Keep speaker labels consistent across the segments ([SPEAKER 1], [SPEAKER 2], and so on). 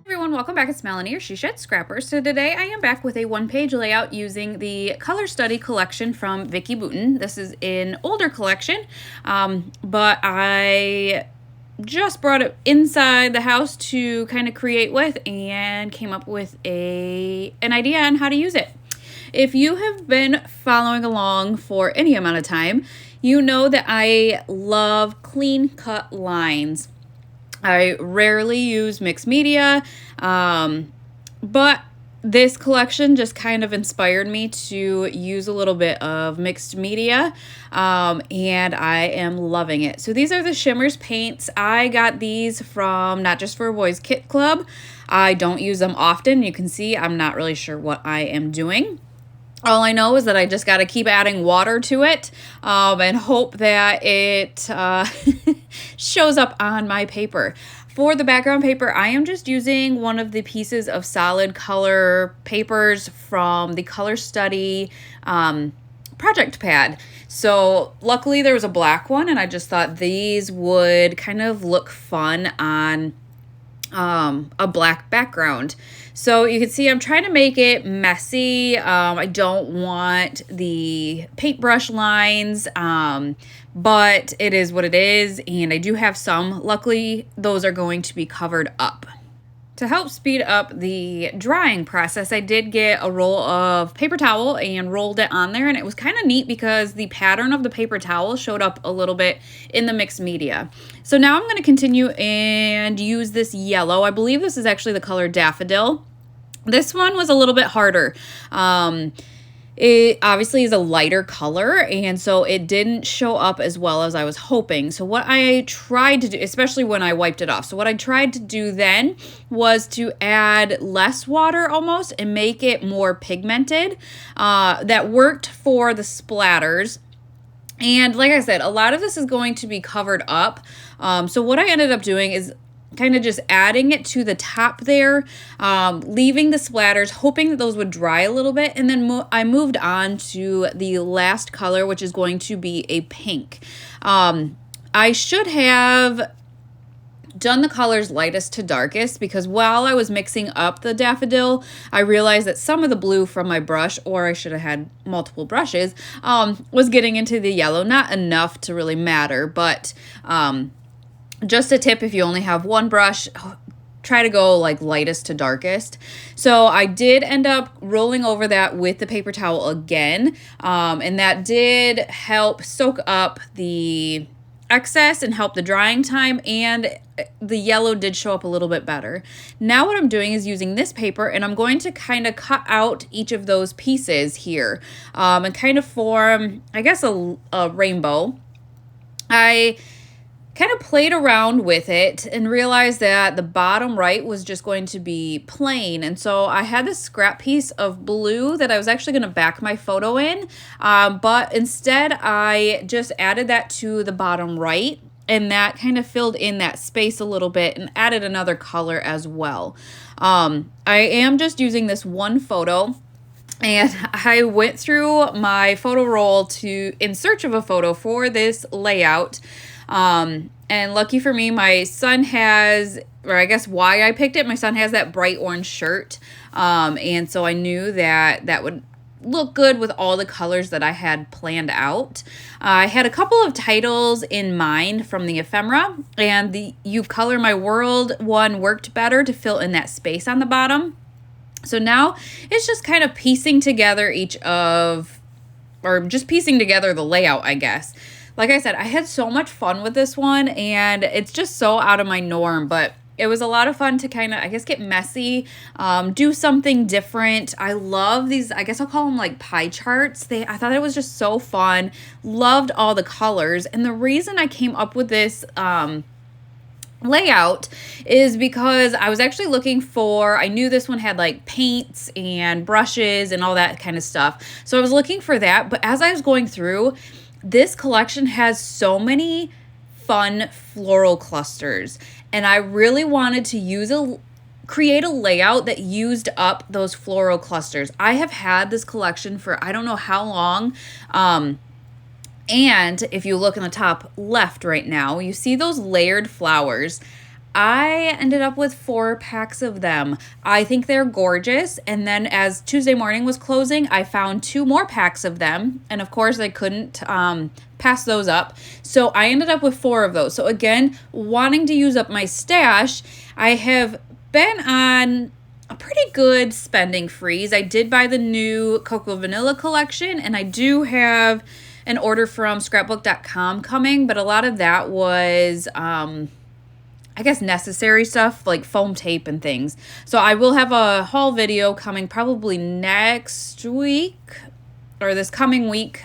[SPEAKER 1] Everyone, welcome back. It's Melanie, your She Shed Scrapper. So today I am back with a one-page layout using the Color Study collection from Vicki Boutin. This is an older collection, but I just brought it inside the house to kind of create with and came up with an idea on how to use it. If you have been following along for any amount of time, you know that I love clean cut lines. I rarely use mixed media, but this collection just kind of inspired me to use a little bit of mixed media, and I am loving it. So these are the Shimmers paints. I got these from Not Just for Boys Kit Club. I don't use them often. You can see I'm not really sure what I am doing. All I know is that I just got to keep adding water to it and hope that it shows up on my paper. For the background paper, I am just using one of the pieces of solid color papers from the Color Study project pad. So luckily there was a black one, and I just thought these would kind of look fun on a black background. So you can see I'm trying to make it messy. I don't want the paintbrush lines, but it is what it is, and I do have some. Luckily, those are going to be covered up. To help speed up the drying process, I did get a roll of paper towel and rolled it on there, and it was kind of neat because the pattern of the paper towel showed up a little bit in the mixed media. So now I'm going to continue and use this yellow. I believe this is actually the color Daffodil. This one was a little bit harder. It obviously is a lighter color, and so it didn't show up as well as I was hoping. So what I tried to do, especially when I wiped it off, so what I tried to do then was to add less water almost and make it more pigmented. That worked for the splatters. And like I said, a lot of this is going to be covered up. So what I ended up doing is kind of just adding it to the top there, leaving the splatters, hoping that those would dry a little bit, and then I moved on to the last color, which is going to be a pink. I should have done the colors lightest to darkest, because while I was mixing up the daffodil, I realized that some of the blue from my brush, or I should have had multiple brushes, was getting into the yellow. Not enough to really matter, but just a tip, if you only have one brush, try to go like lightest to darkest. So I did end up rolling over that with the paper towel again, and that did help soak up the excess and help the drying time, and the yellow did show up a little bit better. Now what I'm doing is using this paper, and I'm going to kind of cut out each of those pieces here and kind of form, I guess, a rainbow. I kind of played around with it and realized that the bottom right was just going to be plain. And so I had this scrap piece of blue that I was actually going to back my photo in, but instead I just added that to the bottom right, and that kind of filled in that space a little bit and added another color as well. I am just using this one photo, and I went through my photo roll in search of a photo for this layout. And lucky for me, my son has, or I guess why I picked it, my son has that bright orange shirt. And so I knew that that would look good with all the colors that I had planned out. I had a couple of titles in mind from the ephemera, and the You Color My World one worked better to fill in that space on the bottom. So now it's just kind of piecing together piecing together the layout, I guess. Like I said, I had so much fun with this one, and it's just so out of my norm, but it was a lot of fun to kind of, I guess, get messy, do something different. I love these, I guess I'll call them like pie charts. I thought it was just so fun. Loved all the colors. And the reason I came up with this layout is because I was actually looking for, I knew this one had like paints and brushes and all that kind of stuff. So I was looking for that, but as I was going through, this collection has so many fun floral clusters, and I really wanted to create a layout that used up those floral clusters. I have had this collection for I don't know how long. And if you look in the top left right now, you see those layered flowers. I ended up with 4 packs of them. I think they're gorgeous. And then as Tuesday morning was closing, I found 2 more packs of them. And of course, I couldn't pass those up. So I ended up with 4 of those. So again, wanting to use up my stash, I have been on a pretty good spending freeze. I did buy the new Cocoa Vanilla collection, and I do have an order from scrapbook.com coming, but a lot of that was I guess necessary stuff like foam tape and things. So I will have a haul video coming probably next week or this coming week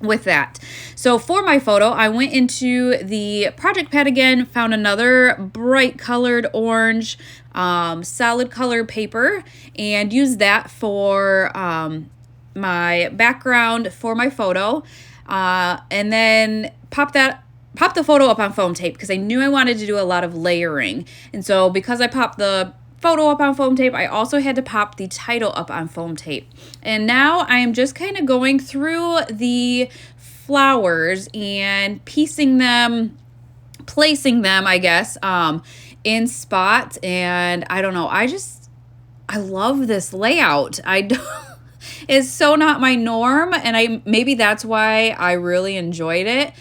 [SPEAKER 1] with that. So for my photo, I went into the project pad again, found another bright colored orange solid color paper, and used that for my background for my photo, and then pop the photo up on foam tape because I knew I wanted to do a lot of layering. And so because I popped the photo up on foam tape, I also had to pop the title up on foam tape. And now I am just kind of going through the flowers and piecing them, placing them, I guess, in spots. And I don't know, I love this layout. It's so not my norm, and maybe that's why I really enjoyed it.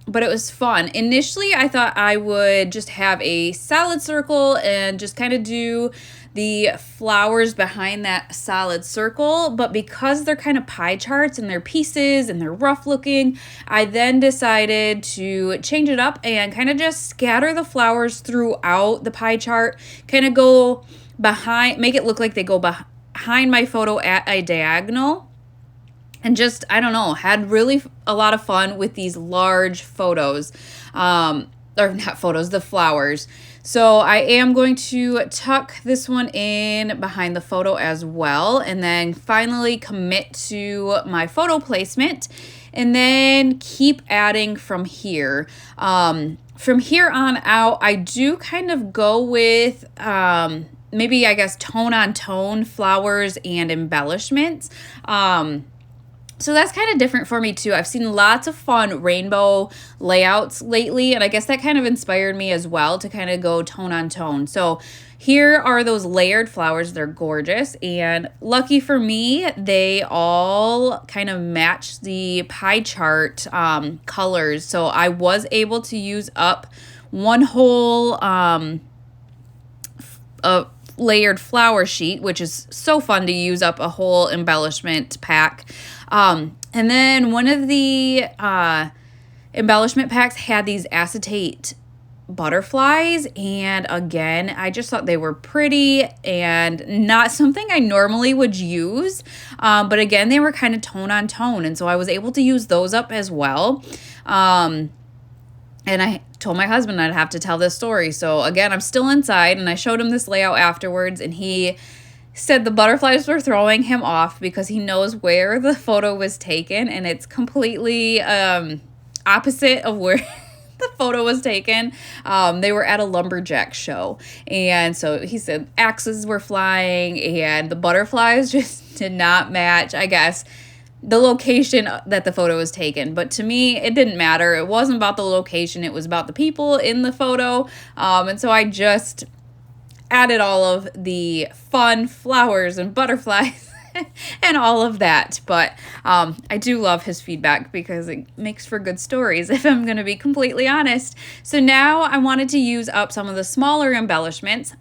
[SPEAKER 1] But it was fun. Initially, I thought I would just have a solid circle and just kind of do the flowers behind that solid circle. But because they're kind of pie charts and they're pieces and they're rough looking, I then decided to change it up and kind of just scatter the flowers throughout the pie chart, kind of go behind, make it look like they go behind my photo at a diagonal. And just, I don't know, had really a lot of fun with these large photos, or not photos, the flowers. So I am going to tuck this one in behind the photo as well, and then finally commit to my photo placement, and then keep adding from here. From here on out, I do kind of go with maybe, I guess, tone on tone flowers and embellishments. So that's kind of different for me too. I've seen lots of fun rainbow layouts lately, and I guess that kind of inspired me as well to kind of go tone on tone. So here are those layered flowers. They're gorgeous, and lucky for me, they all kind of match the pie chart colors. So I was able to use up one whole layered flower sheet, which is so fun to use up a whole embellishment pack. And then one of the embellishment packs had these acetate butterflies, and again, I just thought they were pretty and not something I normally would use, but again, they were kind of tone on tone, and so I was able to use those up as well. And I told my husband I'd have to tell this story. So again, I'm still inside, and I showed him this layout afterwards, and he said the butterflies were throwing him off because he knows where the photo was taken, and it's completely opposite of where the photo was taken. They were at a lumberjack show, and so he said axes were flying, and the butterflies just did not match, I guess, the location that the photo was taken. But to me, it didn't matter. It wasn't about the location. It was about the people in the photo. And so I just added all of the fun flowers and butterflies and all of that. But I do love his feedback because it makes for good stories, if I'm going to be completely honest. So now I wanted to use up some of the smaller embellishments.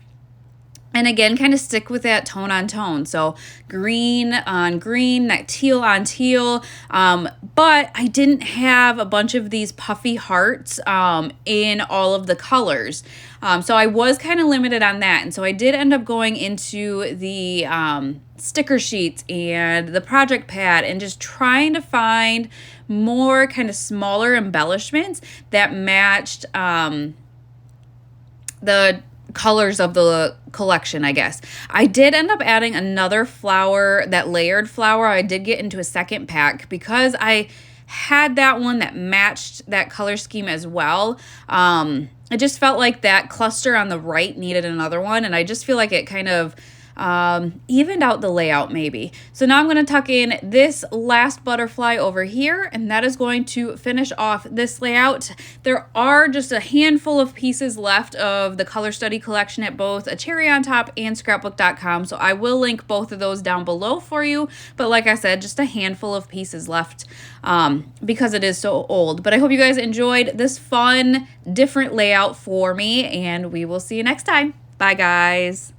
[SPEAKER 1] And again, kind of stick with that tone on tone. So green on green, that teal on teal. But I didn't have a bunch of these puffy hearts in all of the colors. So I was kind of limited on that. And so I did end up going into the sticker sheets and the project pad and just trying to find more kind of smaller embellishments that matched the colors of the collection, I guess. I did end up adding another flower, that layered flower. I did get into a second pack because I had that one that matched that color scheme as well. I just felt like that cluster on the right needed another one, and I just feel like it kind of evened out the layout maybe. So now I'm going to tuck in this last butterfly over here, and that is going to finish off this layout. There are just a handful of pieces left of the color study collection at both A Cherry on Top and scrapbook.com, so I will link both of those down below for you. But like I said, just a handful of pieces left because it is so old. But I hope you guys enjoyed this fun, different layout for me, and we will see you next time. Bye, guys.